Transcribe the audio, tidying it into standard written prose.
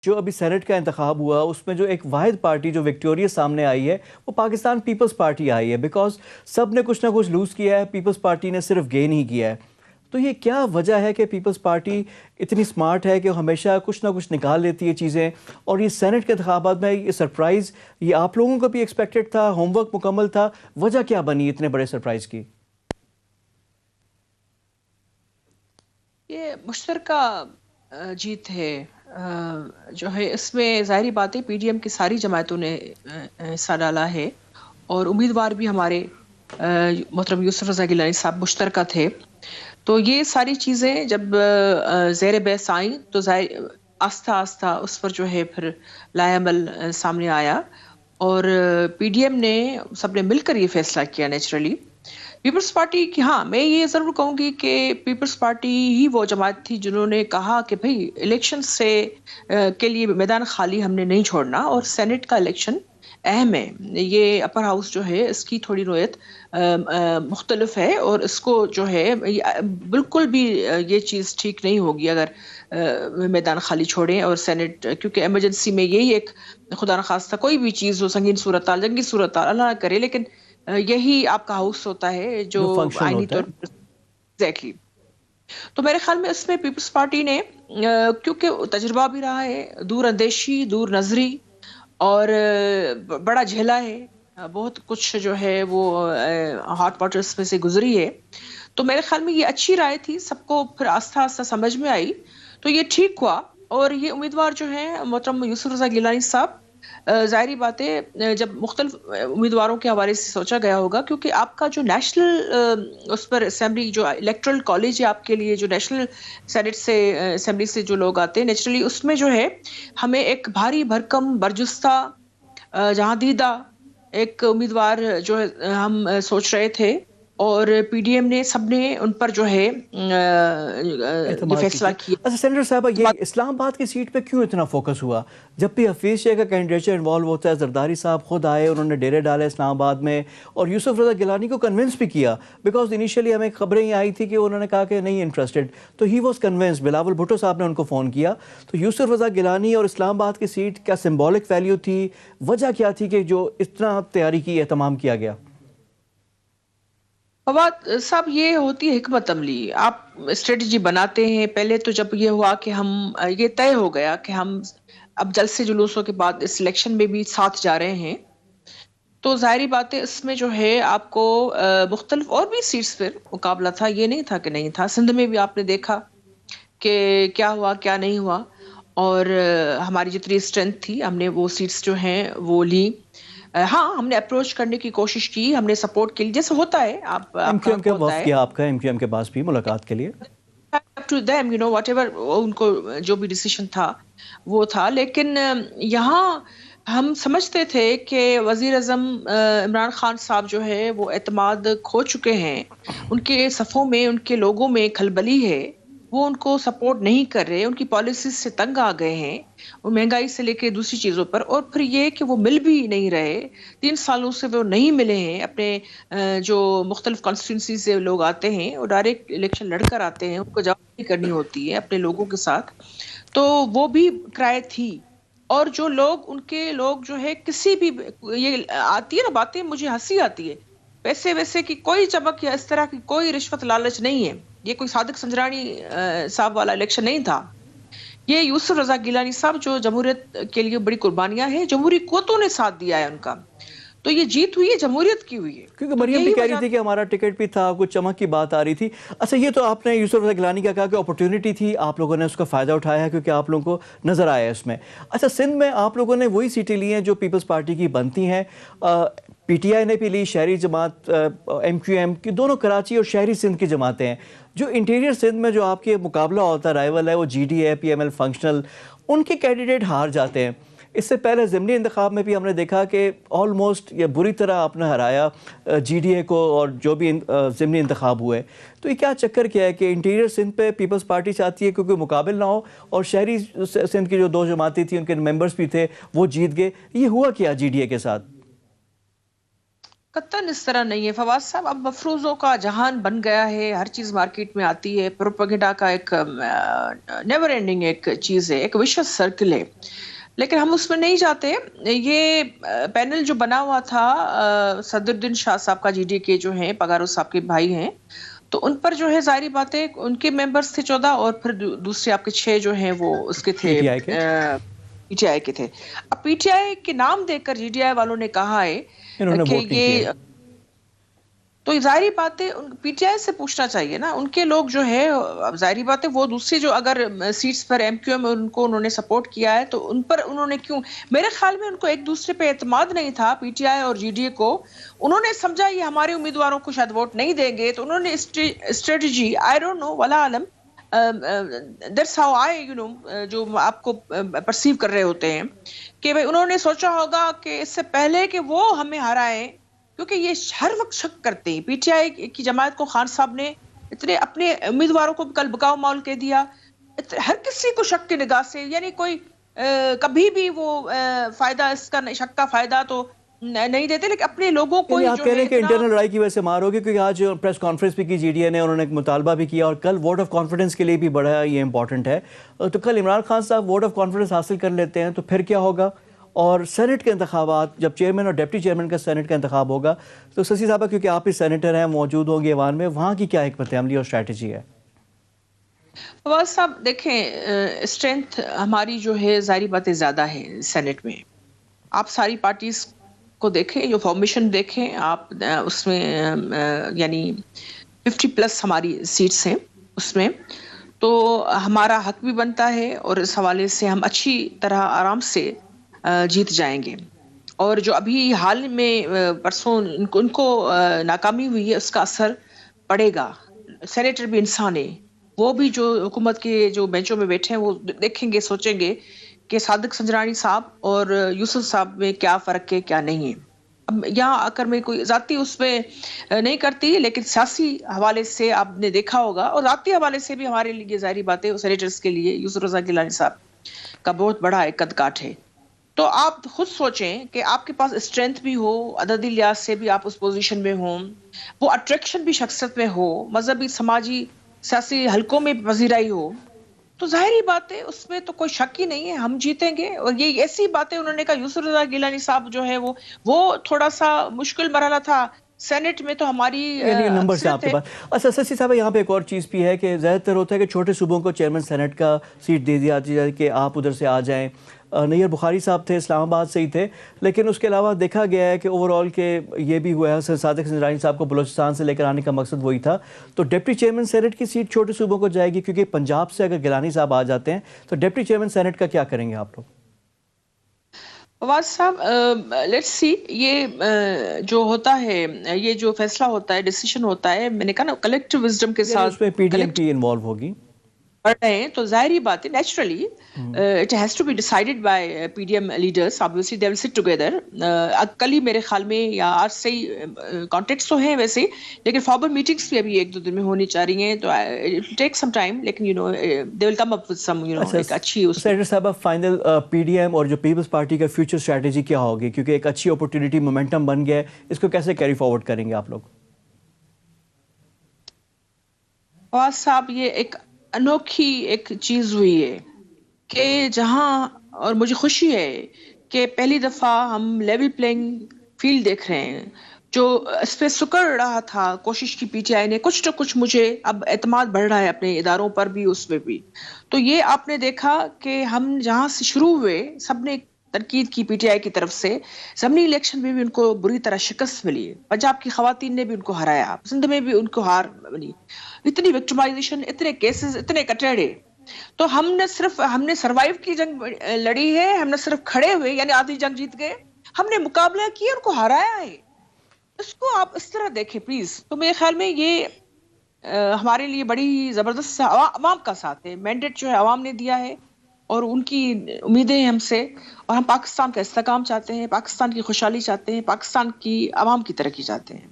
جو ابھی سینٹ کا انتخاب ہوا اس میں جو ایک واحد پارٹی جو وکٹوریس سامنے آئی ہے وہ پاکستان پیپلز پارٹی آئی ہے، بیکاز سب نے کچھ نہ کچھ لوز کیا ہے، پیپلز پارٹی نے صرف گین ہی کیا ہے۔ تو یہ کیا وجہ ہے کہ پیپلز پارٹی اتنی سمارٹ ہے کہ ہمیشہ کچھ نہ کچھ نکال لیتی ہے چیزیں، اور یہ سینٹ کے انتخابات میں یہ سرپرائز یہ آپ لوگوں کو بھی ایکسپیکٹڈ تھا، ہوم ورک مکمل تھا، وجہ کیا بنی اتنے بڑے سرپرائز کی؟ یہ مشترکہ جیت ہے جو ہے، اس میں ظاہری بات ہے پی ڈی ایم کی ساری جماعتوں نے حصہ ڈالا ہے، اور امیدوار بھی ہمارے محترم یوسف رضا گیلانی صاحب مشترکہ تھے۔ تو یہ ساری چیزیں جب زیر بحث آئیں تو آہستہ آہستہ اس پر جو ہے پھر لائے عمل سامنے آیا، اور پی ڈی ایم نے سب نے مل کر یہ فیصلہ کیا نیچرلی۔ پیپلز پارٹی کی، ہاں میں یہ ضرور کہوں گی کہ پیپلز پارٹی ہی وہ جماعت تھی جنہوں نے کہا کہ بھئی الیکشن کے لیے میدان خالی ہم نے نہیں چھوڑنا، اور سینٹ کا الیکشن اہم ہے۔ یہ اپر ہاؤس جو ہے اس کی تھوڑی نوعیت مختلف ہے، اور اس کو جو ہے بالکل بھی یہ چیز ٹھیک نہیں ہوگی اگر میدان خالی چھوڑیں، اور سینٹ کیونکہ ایمرجنسی میں یہی ایک خدا نخواستہ کوئی بھی چیز ہو، سنگین صورتحال، جنگی صورتحال، اللہ نہ کرے، لیکن یہی آپ کا ہاؤس ہوتا ہے جو فنکشن آئینی ہوتا طور ہے۔ پر ایگزیکٹلی۔ تو میرے خیال میں اس میں پیپلز پارٹی نے کیونکہ تجربہ بھی رہا ہے، دور اندیشی، دور نظری، اور بڑا جھیلا ہے، بہت کچھ جو ہے وہ ہاٹ واٹرز میں سے گزری ہے، تو میرے خیال میں یہ اچھی رائے تھی، سب کو پھر آستہ آستہ سمجھ میں آئی، تو یہ ٹھیک ہوا۔ اور یہ امیدوار جو ہیں محترم یوسف رضا گیلانی صاحب، ظاہری بات ہے جب مختلف امیدواروں کے حوالے سے سوچا گیا ہوگا، کیونکہ آپ کا جو نیشنل اس پر اسمبلی جو الیکٹرل کالج ہے آپ کے لیے، جو نیشنل سینٹ سے اسمبلی سے جو لوگ آتے ہیں نیچرلی، اس میں جو ہے ہمیں ایک بھاری بھرکم برجستہ جہاں دیدہ ایک امیدوار جو ہم سوچ رہے تھے، اور پی ڈی ایم نے سب نے ان پر جو ہے یہ اعتماد فیصلہ کیجیے۔ کیا۔ اچھا سینیٹر صاحبہ، یہ اسلام آباد کی سیٹ پہ کیوں اتنا فوکس ہوا؟ جب بھی حفیظ شیخ کا کینڈیڈیچر انوالو ہوتا ہے، زرداری صاحب خود آئے، انہوں نے ڈیرے ڈالے اسلام آباد میں، اور یوسف رضا گیلانی کو کنونس بھی کیا، بیکاز انیشیلی ہمیں خبریں یہ آئی تھی کہ انہوں نے کہا کہ نہیں انٹرسٹڈ، تو he was convince, Bilawal Bhutto صاحب نے ان کو فون کیا۔ تو یوسف رضا گیلانی اور اسلام آباد کی سیٹ کا سمبولک ویلیو تھی، وجہ کیا تھی کہ جو اتنا تیاری کی، اہتمام کیا گیا؟ فواد صاحب، یہ ہوتی ہے حکمت عملی، آپ اسٹریٹجی بناتے ہیں۔ پہلے تو جب یہ ہوا کہ ہم یہ طے ہو گیا کہ ہم اب جلسے جلوسوں کے بعد اس الیکشن میں بھی ساتھ جا رہے ہیں، تو ظاہری بات ہے اس میں جو ہے آپ کو مختلف اور بھی سیٹس پر مقابلہ تھا، یہ نہیں تھا کہ نہیں تھا۔ سندھ میں بھی آپ نے دیکھا کہ کیا ہوا کیا نہیں ہوا، اور ہماری جتنی اسٹرینتھ تھی ہم نے وہ سیٹس جو ہیں وہ لی۔ ہاں، ہم نے اپروچ کرنے کی کوشش کی، ہم نے سپورٹ کے لیے، جیسے ہوتا ہے ایم آپ کیو کا ایم حق کے ہوتا وفد ہے، کیا آپ کا، ایم کیو ایم کے پاس بھی ملاقات کے لیے؟ up to them, whatever ان کو جو بھی ڈیسیشن تھا وہ تھا، لیکن یہاں ہم سمجھتے تھے کہ وزیر اعظم عمران خان صاحب جو ہے وہ اعتماد کھو چکے ہیں، ان کے صفوں میں، ان کے لوگوں میں کھلبلی ہے، وہ ان کو سپورٹ نہیں کر رہے، ان کی پالیسیز سے تنگ آ گئے ہیں، وہ مہنگائی سے لے کے دوسری چیزوں پر، اور پھر یہ کہ وہ مل بھی نہیں رہے، 3 سالوں سے وہ نہیں ملے ہیں اپنے جو مختلف کانسٹیٹوئنسی سے لوگ آتے ہیں، اور ڈائریکٹ الیکشن لڑ کر آتے ہیں، ان کو جوابداری کرنی ہوتی ہے اپنے لوگوں کے ساتھ، تو وہ بھی کرائے تھی۔ اور جو لوگ ان کے لوگ جو ہے کسی بھی، یہ آتی ہے نا باتیں، مجھے ہنسی آتی ہے، پیسے ویسے کی کوئی چمک یا اس طرح کی کوئی رشوت لالچ نہیں ہے، یہ کوئی صادق سنجرانی صاحب والا الیکشن نہیں تھا، یہ یوسف رضا گیلانی صاحب جو جمہوریت کے لیے بڑی قربانیاں ہیں، جمہوری قوتوں نے ساتھ دیا ہے ان کا، تو یہ جیت ہوئی ہے جمہوریت کی ہوئی ہے، کیونکہ تو مریم بھی یہی کہہ رہی وجہ تھی کہ ہمارا ٹکٹ بھی تھا، کچھ چمک کی بات آ رہی تھی۔ اچھا، یہ تو آپ نے یوسف رضا گیلانی کا کہا کہ اپورچونٹی تھی، آپ لوگوں نے اس کا فائدہ اٹھایا ہے کیونکہ آپ لوگوں کو نظر آیا اس میں۔ اچھا، سندھ میں آپ لوگوں نے وہی سیٹیں لی ہیں جو پیپلز پارٹی کی بنتی ہیں، پی ٹی آئی نے بھی لی، شہری جماعت ایم کیو ایم کی، دونوں کراچی اور شہری سندھ کی جماعتیں ہیں۔ جو انٹیریئر سندھ میں جو آپ کے مقابلہ ہوتا ہے، رائیول ہے، وہ G D A, P M L functional, ان کے کینڈیڈیٹ ہار جاتے ہیں۔ اس سے پہلے ضمنی انتخاب میں بھی ہم نے دیکھا کہ آلموسٹ یہ بری طرح آپ نے ہرایا جی ڈی اے کو، اور جو بھی ضمنی انتخاب ہوئے، تو یہ کیا چکر کیا ہے کہ انٹیریئر سندھ پہ پیپلز پارٹی چاہتی ہے کیونکہ مقابل نہ ہو، اور شہری سندھ کی جو 2 جماعتیں تھیں ان کے ممبرز بھی تھے وہ جیت گئے، یہ ہوا کیا جی ڈی اے کے ساتھ؟ قطعاً اس طرح نہیں ہے فواز صاحب. اب مفروضوں کا جہان بن گیا ہے, ہر چیز مارکیٹ میں آتی ہے, پروپیگنڈا کا ایک نیور اینڈنگ ایک چیز ہے, ایک وشس سرکل ہے, لیکن ہم اس میں نہیں جاتے. یہ پینل جو بنا ہوا تھا صدر الدین شاہ صاحب کا, جی ڈی کے جو ہیں پگارو صاحب کے بھائی ہیں, تو ان پر جو ہے ظاہری باتیں ان کے ممبرز تھے 14 اور پھر دوسرے آپ کے 6 جو ہیں وہ اس کے تھے PTI کے پی ٹی آئی کے تھے. اب پی ٹی آئی کے نام دے کر جی ڈی آئی والوں نے کہا ہے انہوں نے کہ ووٹ نہیں یہ, کیا. تو ظاہری بات ہے پی ٹی آئی سے پوچھنا چاہیے نا, ان کے لوگ جو ہے, اب ظاہری بات ہے وہ دوسرے جو اگر سیٹس پر ایم کیو ایم انہوں نے سپورٹ کیا ہے تو ان پر انہوں نے کیوں, میرے خیال میں ان کو ایک دوسرے پہ اعتماد نہیں تھا پی ٹی آئی اور جی ڈی اے کو. انہوں نے سمجھا یہ ہمارے امیدواروں کو شاید ووٹ نہیں دیں گے, تو انہوں نے اسٹریٹجی آئی ڈونٹ نو ولا عالم that's how I you know جو آپ کو پرسیو کر رہے ہوتے ہیں کہ بھائی انہوں نے سوچا ہوگا کہ اس سے پہلے کہ وہ ہمیں ہرائیں, کیونکہ یہ ہر وقت شک کرتے ہیں. پی ٹی آئی کی جماعت کو خان صاحب نے اتنے اپنے امیدواروں کو کل بکاؤ مال کہہ دیا, ہر کسی کو شک کی نگاہ سے, یعنی کوئی کبھی بھی وہ فائدہ اس کا شک کا فائدہ تو نہیں دیتے, لیکن اپنے لوگوں کو یعنی ہی آپ جو کہہ رہے ہے ہیں کہ اتنا. انٹرنل لڑائی کی وجہ سے مار ہوگی, کیونکہ آج پریس کانفرنس بھی کی جی ڈی اے نے, انہوں نے ایک مطالبہ بھی کیا, اور کل ووٹ آف کانفیڈنس کے لیے بھی بڑا یہ امپورٹنٹ ہے. تو کل عمران خان صاحب ووٹ آف کانفیڈنس حاصل کر لیتے ہیں تو پھر کیا ہوگا؟ اور سینٹ کے انتخابات, جب چیئرمین اور ڈپٹی چیئرمین کا سینٹ کا انتخاب ہوگا, تو سسی صاحبہ کیونکہ آپ ہی سینیٹر ہیں, موجود ہوں گے ایوان میں, وہاں کی کیا حکمت عملی اور اسٹریٹجی ہے؟ فواز صاحب دیکھیں, اسٹرینتھ ہماری جو ہے ظاہری باتیں زیادہ ہے سینٹ میں. آپ ساری پارٹیز کو دیکھیں, جو فارمیشن دیکھیں آپ, اس میں یعنی 50+ ہماری سیٹس ہیں اس میں, تو ہمارا حق بھی بنتا ہے اور اس حوالے سے ہم اچھی طرح آرام سے جیت جائیں گے. اور جو ابھی حال میں پرسوں ان کو ناکامی ہوئی ہے, اس کا اثر پڑے گا. سینیٹر بھی انسان ہے, وہ بھی جو حکومت کے جو بینچوں میں بیٹھے ہیں وہ دیکھیں گے, سوچیں گے کہ صادق سنجرانی صاحب اور یوسف صاحب میں کیا فرق ہے کیا نہیں ہے. اب یہاں آ کر میں کوئی ذاتی اس میں نہیں کرتی, لیکن سیاسی حوالے سے آپ نے دیکھا ہوگا, اور ذاتی حوالے سے بھی ہمارے لیے ظاہری باتیں سینیٹرز کے لیے یوسف رضا گیلانی صاحب کا بہت بڑا ایک قد کاٹ ہے. تو آپ خود سوچیں کہ آپ کے پاس اسٹرینتھ بھی ہو, عددی لحاظ سے بھی آپ اس پوزیشن میں ہوں, وہ اٹریکشن بھی شخصیت میں ہو, مذہبی سماجی سیاسی حلقوں میں پذیرائی ہو, تو ظاہری بات ہے اس میں تو کوئی شک ہی نہیں ہے ہم جیتیں گے. اور یہ ایسی باتیں انہوں نے کہا, یوسف رضا گیلانی صاحب جو ہے وہ تھوڑا سا مشکل مرحلہ تھا سینٹ میں, تو ہماری یعنی نمبر سے آپ اکثریت کے ہے. پاس. اچھا سسی صاحب, یہاں پہ ایک اور چیز بھی ہے کہ زیادہ تر ہوتا ہے کہ چھوٹے صوبوں کو چیئرمین سینٹ کا سیٹ دے دیا جائے کہ آپ ادھر سے آ جائیں. نیر بخاری صاحب تھے, اسلام آباد سے ہی تھے, لیکن اس کے علاوہ دیکھا گیا ہے کہ اوورآل کہ یہ بھی ہوا ہے, صادق سنجرانی صاحب کو بلوچستان سے لے کر آنے کا مقصد وہی تھا. تو ڈپٹی چیئرمین سینٹ کی سیٹ چھوٹے صوبوں کو جائے گی, کیونکہ پنجاب سے اگر گیلانی صاحب آ جاتے ہیں تو ڈپٹی چیئرمین سینٹ کا کیا کریں گے آپ لوگ؟ فواز صاحب لیٹس سی, یہ جو ہوتا ہے, یہ جو فیصلہ ہوتا ہے, ڈیسیشن ہوتا ہے, میں نے کہا نا کلیکٹیو وزڈم کے یعنی اس ساتھ میں پی ڈی ایم کی انوالو ہوگی پڑھ رہے ہیں, تو ظاہری بات ہے naturally it has to be decided by P D M leaders. obviously they will sit together. کل ہی میرے خیال میں یا آج سے ہی کانٹیکٹس تو ہیں ویسے, لیکن فارمل میٹنگس بھی ابھی 1-2 دن میں ہونی چاہ رہی ہیں, تو it will take some time, لیکن you know they will come up with some ایک اچھی اس سینیٹر صاحب, فائنل پی ڈی ایم اور جو پیپلز پارٹی کا فیوچر اسٹریٹجی کیا ہوگی؟ کیونکہ ایک اچھی اپورچونٹی مومنٹم بن گیا ہے, اس کو کیسے کیری فارورڈ کریں گے آپ لوگ؟ فواز صاحب یہ ایک انوکھی ایک چیز ہوئی ہے کہ جہاں, اور مجھے خوشی ہے کہ پہلی دفعہ ہم لیول پلینگ فیلڈ دیکھ رہے ہیں. جو اس پہ سکڑ رہا تھا کوشش کی پی ٹی آئی نے, کچھ نہ کچھ مجھے اب اعتماد بڑھ رہا ہے اپنے اداروں پر بھی, اس میں بھی. تو یہ آپ نے دیکھا کہ ہم جہاں سے شروع ہوئے, سب نے تنقید کی پی ٹی آئی کی طرف سے, ضمنی الیکشن میں بھی ان کو بری طرح شکست ملی, پنجاب کی خواتین نے بھی ان کو ہرایا, سندھ میں بھی ان کو ہار ملی, اتنی وکٹمائزیشن, اتنے کیسز, اتنے کٹڑے. تو ہم نے سروائیو کی جنگ لڑی ہے, ہم نے صرف کھڑے ہوئے یعنی آدھی جنگ جیت گئے, ہم نے مقابلہ کیا, ان کو ہرایا ہے. اس کو آپ اس طرح دیکھیں پلیز. تو میرے خیال میں یہ ہمارے لیے بڑی زبردست عوام کا ساتھ ہے, مینڈیٹ جو ہے عوام نے دیا ہے, اور ان کی امیدیں ہیں ہم سے, اور ہم پاکستان کا استحکام چاہتے ہیں, پاکستان کی خوشحالی چاہتے ہیں, پاکستان کی عوام کی ترقی چاہتے ہیں.